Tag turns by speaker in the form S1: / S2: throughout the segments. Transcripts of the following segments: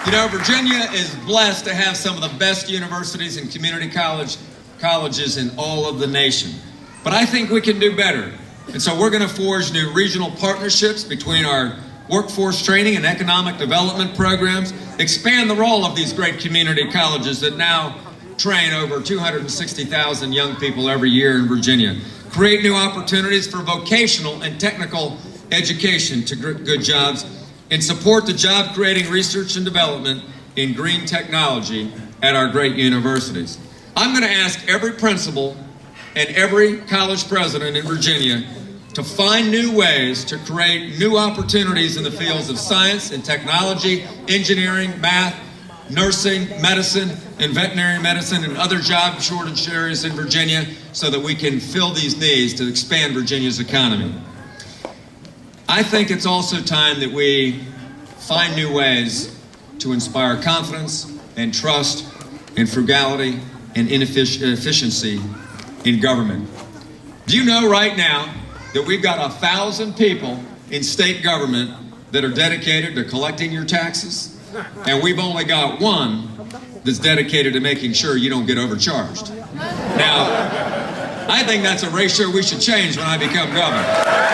S1: You know, Virginia is blessed to have some of the best universities and community colleges in all of the nation. But I think we can do better. And so we're going to forge new regional partnerships between our workforce training and economic development programs, expand the role of these great community colleges that now train over 260,000 young people every year in Virginia, create new opportunities for vocational and technical education to good jobs, and support the job-creating research and development in green technology at our great universities. I'm going to ask every principal and every college president in Virginia to find new ways to create new opportunities in the fields of science and technology, engineering, math, nursing, medicine, and veterinary medicine, and other job shortage areas in Virginia so that we can fill these needs to expand Virginia's economy. I think it's also time that we find new ways to inspire confidence and trust and frugality and efficiency in government. Do you know right now that we've got 1,000 people in state government that are dedicated to collecting your taxes? And we've only got one that's dedicated to making sure you don't get overcharged. Now, I think that's a ratio we should change when I become governor.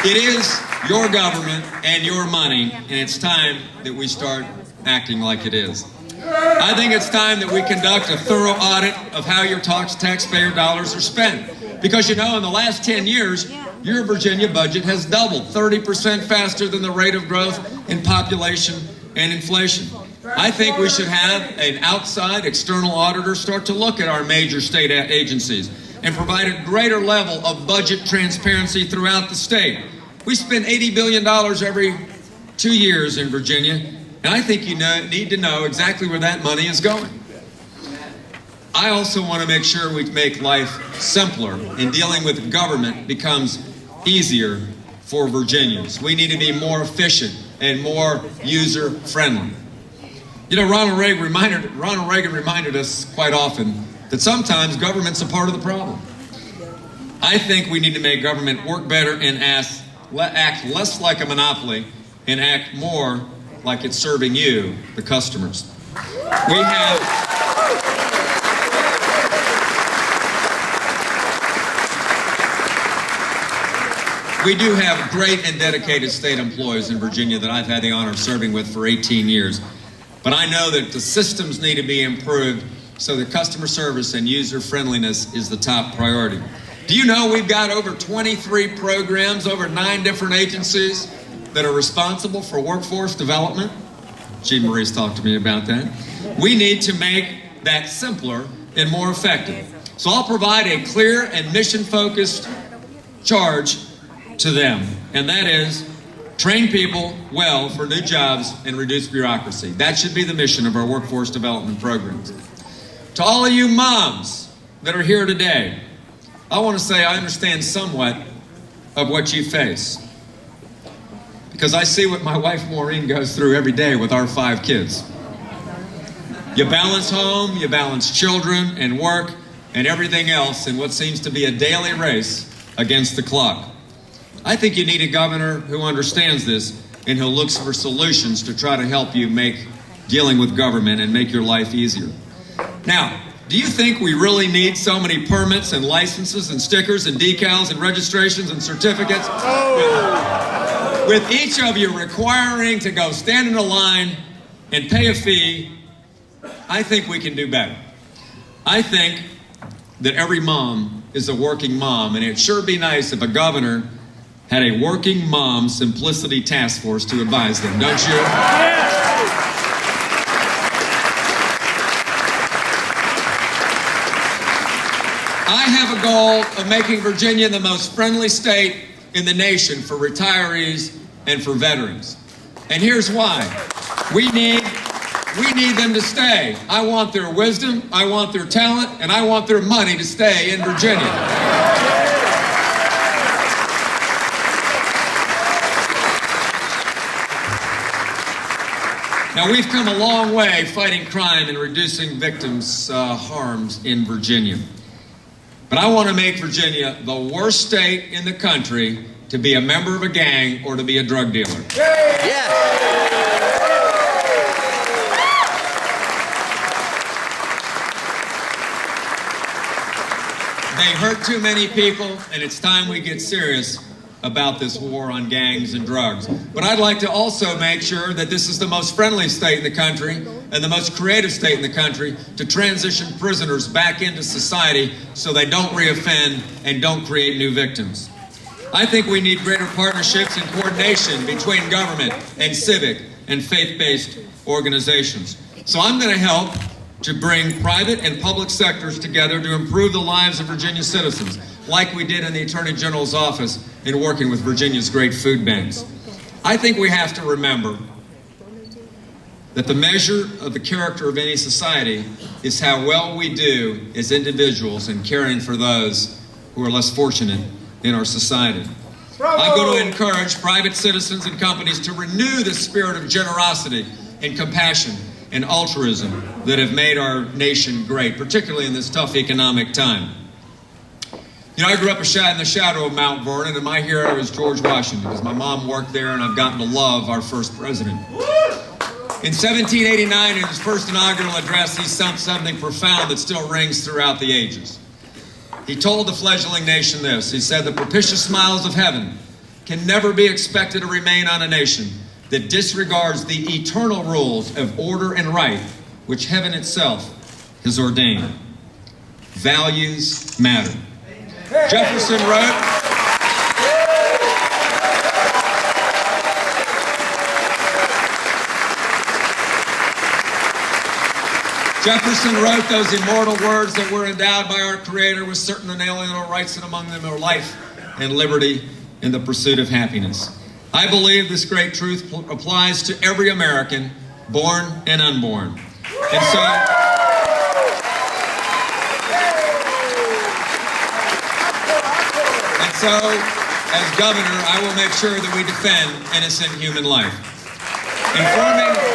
S1: It is your government and your money, and it's time that we start acting like it is. I think it's time that we conduct a thorough audit of how your taxpayer dollars are spent. Because, you know, in the last 10 years, your Virginia budget has doubled 30% faster than the rate of growth in population and inflation. I think we should have an outside external auditor start to look at our major state agencies and provide a greater level of budget transparency throughout the state. We spend $80 billion every 2 years in Virginia, and I think you need to know exactly where that money is going. I also want to make sure we make life simpler, and dealing with government becomes easier for Virginians. We need to be more efficient and more user-friendly. You know, Ronald Reagan reminded us quite often that sometimes government's a part of the problem. I think we need to make government work better and act less like a monopoly and act more like it's serving you, the customers. We do have great and dedicated state employees in Virginia that I've had the honor of serving with for 18 years. But I know that the systems need to be improved so that customer service and user friendliness is the top priority. Do you know we've got over 23 programs, over 9 different agencies that are responsible for workforce development? Jean Marie's talked to me about that. We need to make that simpler and more effective. So I'll provide a clear and mission-focused charge to them, and that is train people well for new jobs and reduce bureaucracy. That should be the mission of our workforce development programs. To all of you moms that are here today, I want to say I understand somewhat of what you face, because I see what my wife Maureen goes through every day with our 5 kids. You balance home, you balance children and work and everything else in what seems to be a daily race against the clock. I think you need a governor who understands this and who looks for solutions to try to help you make dealing with government and make your life easier. Now, do you think we really need so many permits and licenses and stickers and decals and registrations and certificates? With each of you requiring to go stand in a line and pay a fee, I think we can do better. I think that every mom is a working mom, and it'd sure be nice if a governor had a working mom simplicity task force to advise them, don't you? I have a goal of making Virginia the most friendly state in the nation for retirees and for veterans. And here's why. We need them to stay. I want their wisdom, I want their talent, and I want their money to stay in Virginia. Now, we've come a long way fighting crime and reducing victims' harms in Virginia. But I want to make Virginia the worst state in the country to be a member of a gang or to be a drug dealer.
S2: Yes.
S1: They hurt too many people, and it's time we get serious about this war on gangs and drugs. But I'd like to also make sure that this is the most friendly state in the country and the most creative state in the country to transition prisoners back into society so they don't reoffend and don't create new victims. I think we need greater partnerships and coordination between government and civic and faith-based organizations. So I'm going to help to bring private and public sectors together to improve the lives of Virginia citizens, like we did in the Attorney General's office in working with Virginia's great food banks. I think we have to remember that the measure of the character of any society is how well we do as individuals in caring for those who are less fortunate in our society.
S3: Bravo!
S1: I'm going to encourage private citizens and companies to renew the spirit of generosity and compassion and altruism that have made our nation great, particularly in this tough economic time. You know, I grew up in the shadow of Mount Vernon, and my hero is George Washington, because my mom worked there, and I've gotten to love our first president. In 1789, in his first inaugural address, he said something profound that still rings throughout the ages. He told the fledgling nation this. He said, "The propitious smiles of heaven can never be expected to remain on a nation that disregards the eternal rules of order and right, which heaven itself has ordained. Values matter." Jefferson wrote those immortal words that were endowed by our Creator with certain inalienable rights, and among them are life and liberty and the pursuit of happiness. I believe this great truth applies to every American, born and unborn. And so, as governor, I will make sure that we defend innocent human life. Informing